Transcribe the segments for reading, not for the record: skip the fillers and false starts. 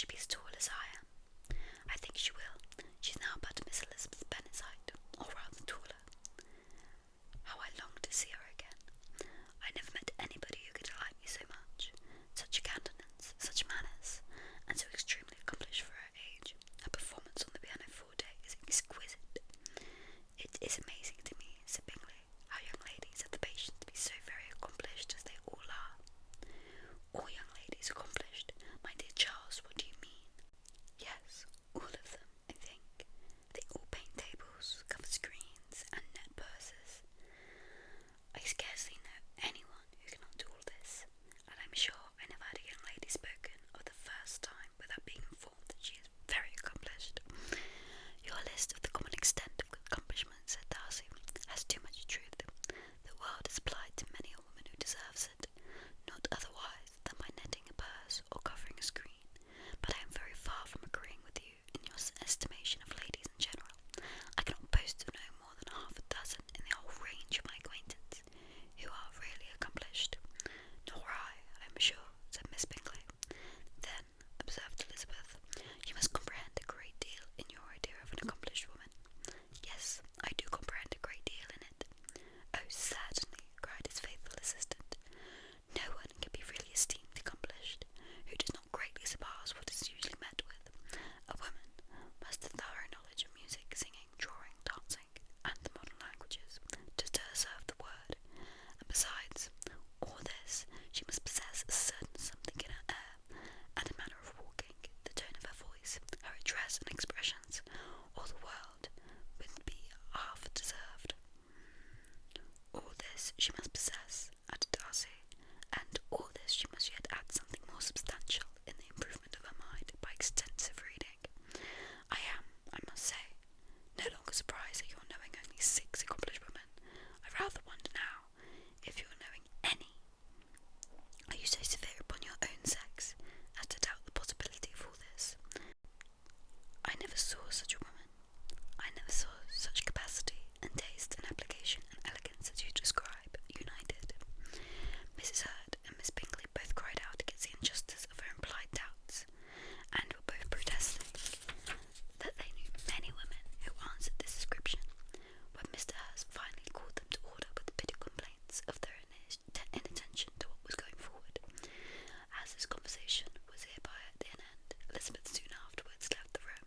she be as tall as I am? I think she will. She's now about Miss Elizabeth Bennet's height, or rather taller. How I long to see her again. I never met anybody who could delight me so much. Such a countenance, such manners, and so extremely accomplished for her age. Her performance on the pianoforte is exquisite. It is amazing to me, said Bingley, how young ladies have the patience to be so very accomplished as they all are. All young ladies accomplished? My dear Charles, what do you mean? Yes, all of them, I think. They all paint tables, cover screens, and net purses. I scarcely know anyone who cannot do all this, and I'm sure I never had a young lady spoken of the first time without being informed that she is very accomplished. Your list of the common extent of accomplishment, said Darcy, has too much truth. The world is applied to many a woman who deserves it, not otherwise than by netting a purse or covering a screen, but I am very far from agreeing with you in your estimation of ladies in general. I cannot boast of knowing more than half a dozen in the whole range of my acquaintance who are really accomplished. Nor I am sure, said Miss Bingley. Then, observed Elizabeth, you must comprehend a great deal in your idea of an accomplished woman. Yes, I do comprehend a great deal in it. Oh, certainly, cried his faithful assistant. No one can be really esteemed accomplished who does not greatly surpass what is usually met with. A woman must have thorough knowledge of music, singing, drawing, dancing, and the modern languages, to deserve the word, and besides all this, she must possess a certain something in her air, and a manner of walking, the tone of her voice, her address and expressions, all the world would be half deserved. All this she must possess, added Darcy, and all this she must yet add something more substantial in the improvement of her mind by extensive reading. I am, I must say, no longer surprised at your knowing only 6 accomplished women. I rather wonder now if you are knowing any. Are you so severe upon your own sex as to doubt the possibility of all this? I never saw such a woman. I never saw such capacity and taste and application and elegance as you describe, united. Mrs. Hurd and Miss Bingley both cried out against the injustice of her implied doubts, and were both protesting that they knew many women who answered this description, when Mr. Hurst finally called them to order with bitter complaints of their inattention to what was going forward. As this conversation was hereby at an end, Elizabeth soon afterwards left the room.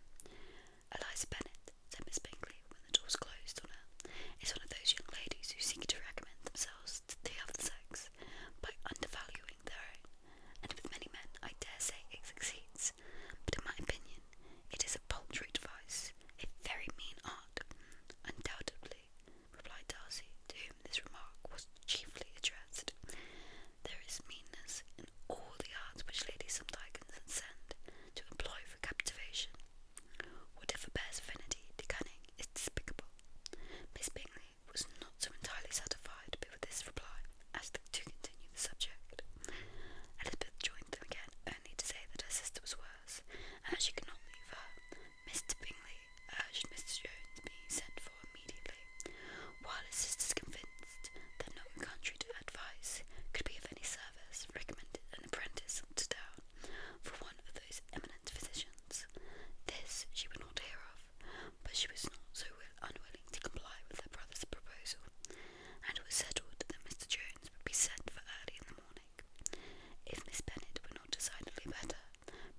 Eliza Bennet, said Miss Bingley, when the door was closed on her, is one of those young ladies who seek to recommend themselves to the other sex by undervaluing their own, and with many men I dare say it succeeds, but in my opinion it is a paltry device, a very mean art. Undoubtedly, replied Darcy, to whom this remark was chiefly addressed. There is meanness in all the arts which ladies sometimes consent to employ for captivation. Whatever bears affinity to cunning is despicable. Miss Bingley was not so entirely satisfied with this reply as to continue the subject. Elizabeth joined them again only to say that her sister was worse, and as she could not leave her, Mr. Bingley urged Mr. Jones to be sent for immediately, while his sisters, convinced that no country advice could be of any service, recommended an apprentice to town for one of those eminent physicians. This she would not hear of, but she was not so unwilling to comply with her brother's proposal, and it was settled that Mr. Jones would be sent for early in the morning. If Miss Bennet were not decidedly better,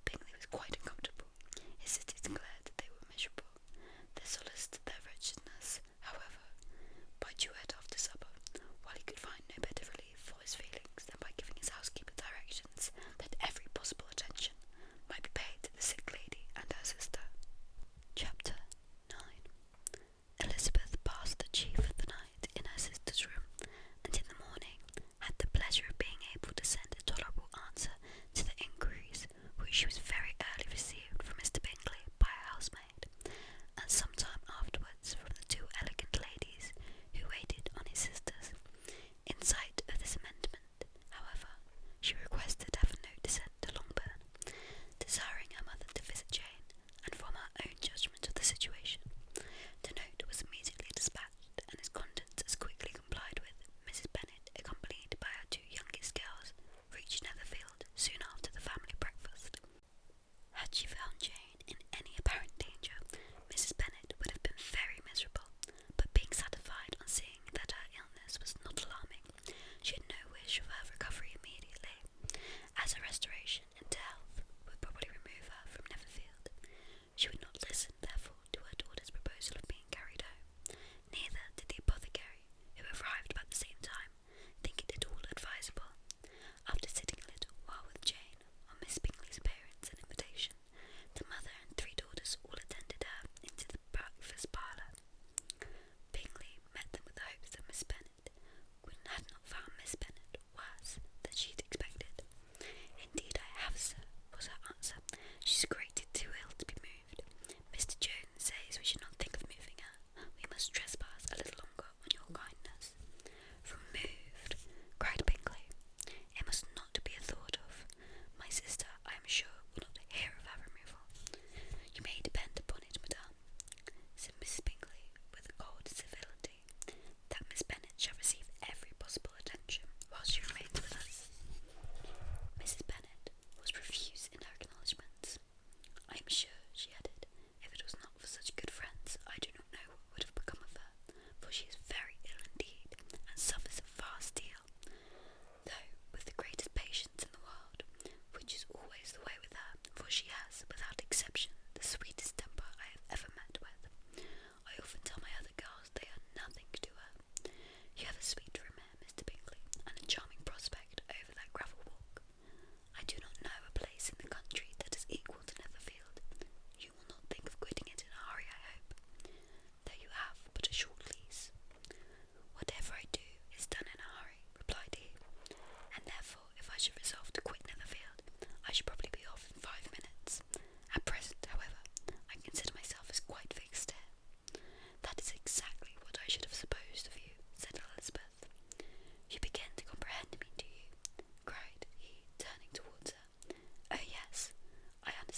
Bingley was quite uncomfortable.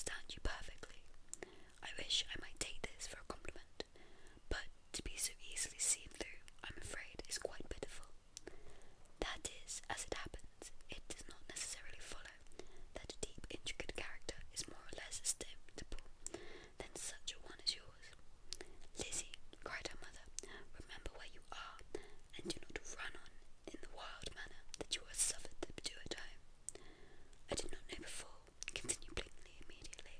understand you perfectly. I wish I might take this for a compliment, but to be so easily seen through, I'm afraid, is quite pitiful. That is, as it happens, it does not necessarily follow that a deep, intricate character is more or less estimable than such a one as yours. Lizzie, cried her mother, remember where you are, and do not run on in the wild manner that you are suffered to do at home. I did not know before, continued Bingley immediately,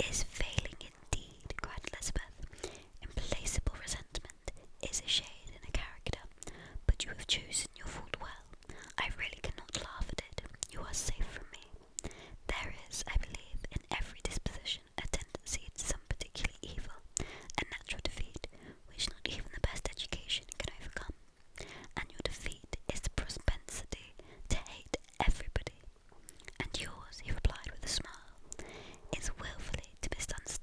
is failing indeed, cried Elizabeth. Implacable resentment is a shade in a character, but you have chosen your fault well. I really cannot laugh at it. You are safe from me. There is, I believe, in every disposition a tendency to some particular evil, a natural defeat, which not even the best education can overcome. And your defeat is the propensity to hate everybody. And yours, he replied with a smile, is wilfully to misunderstand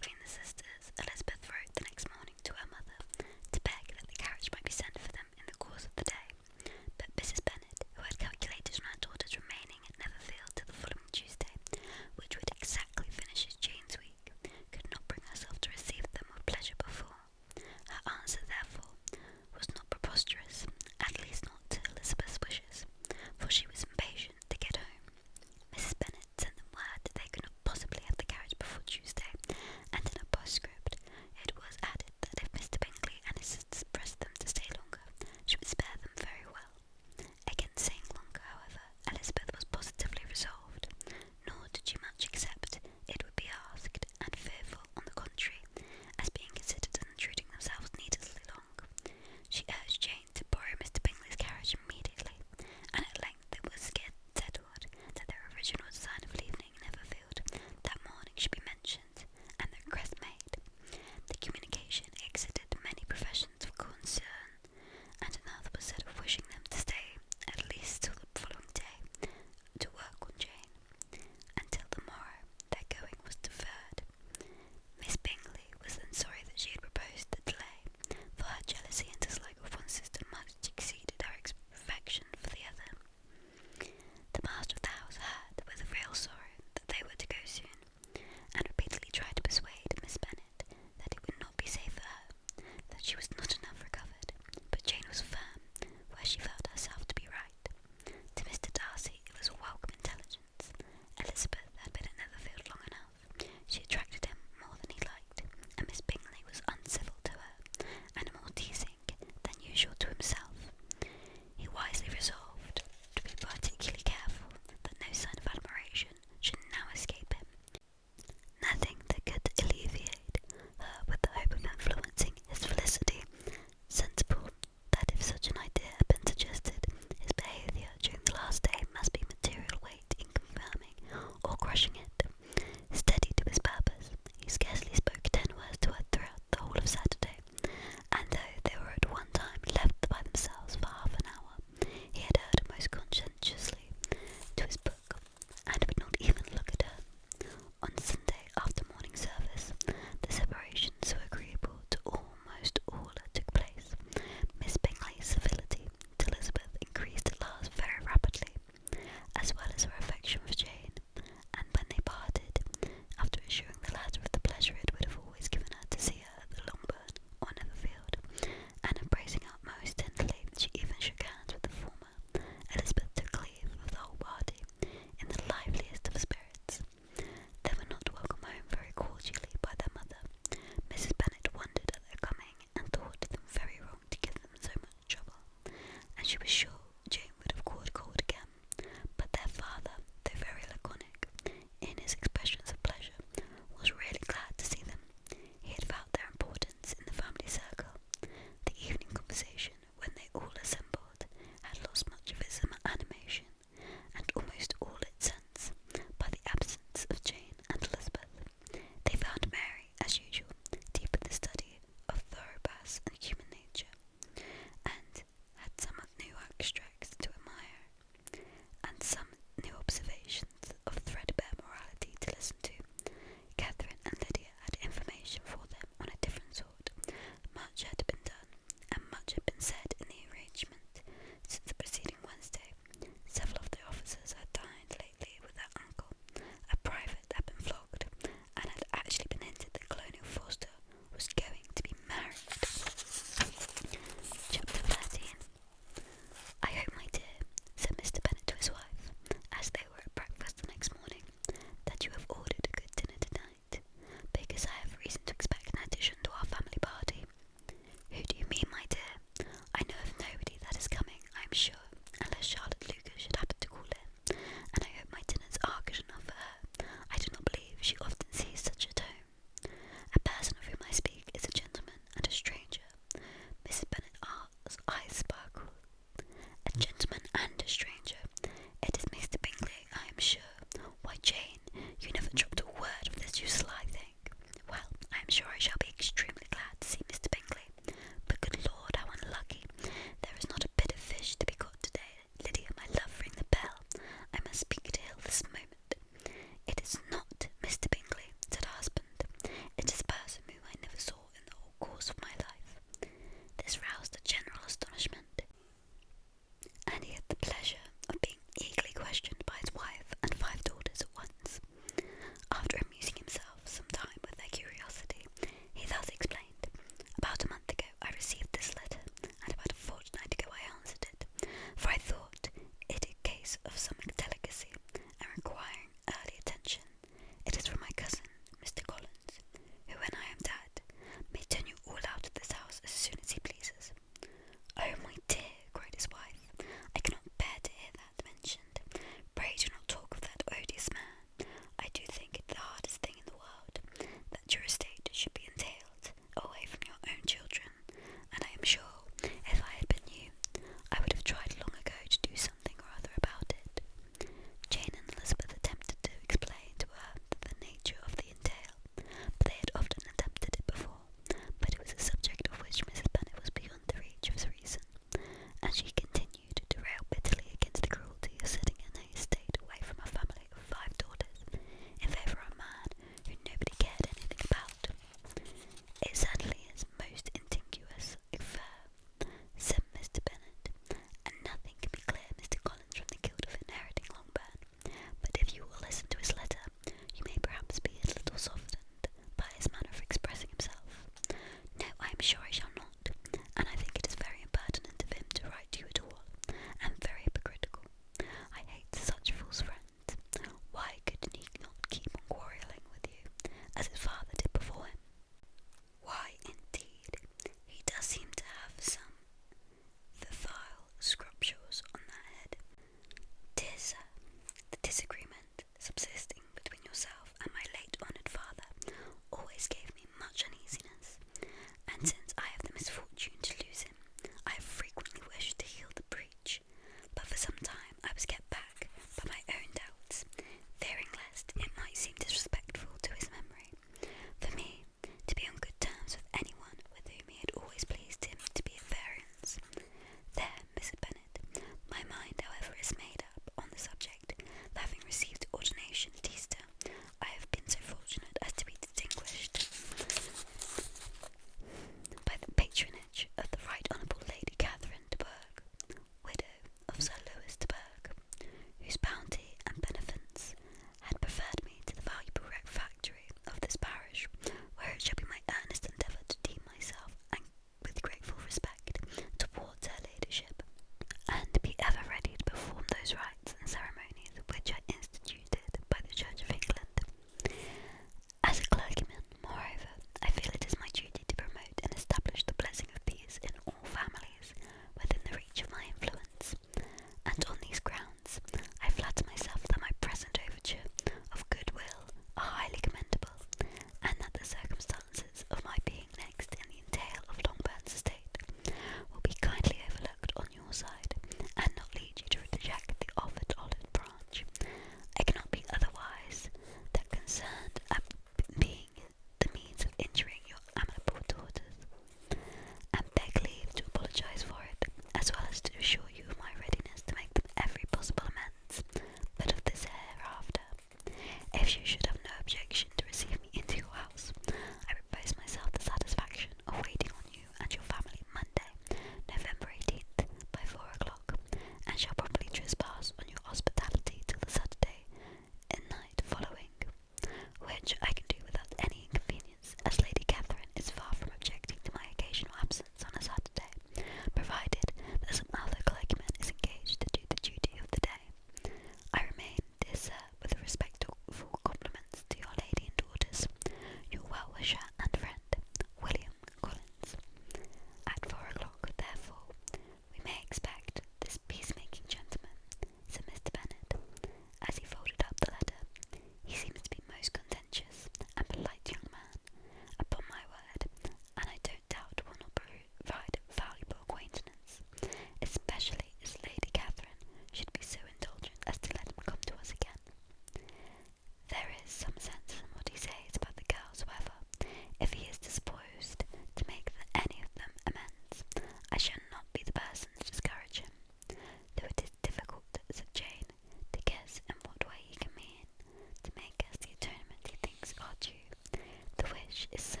is so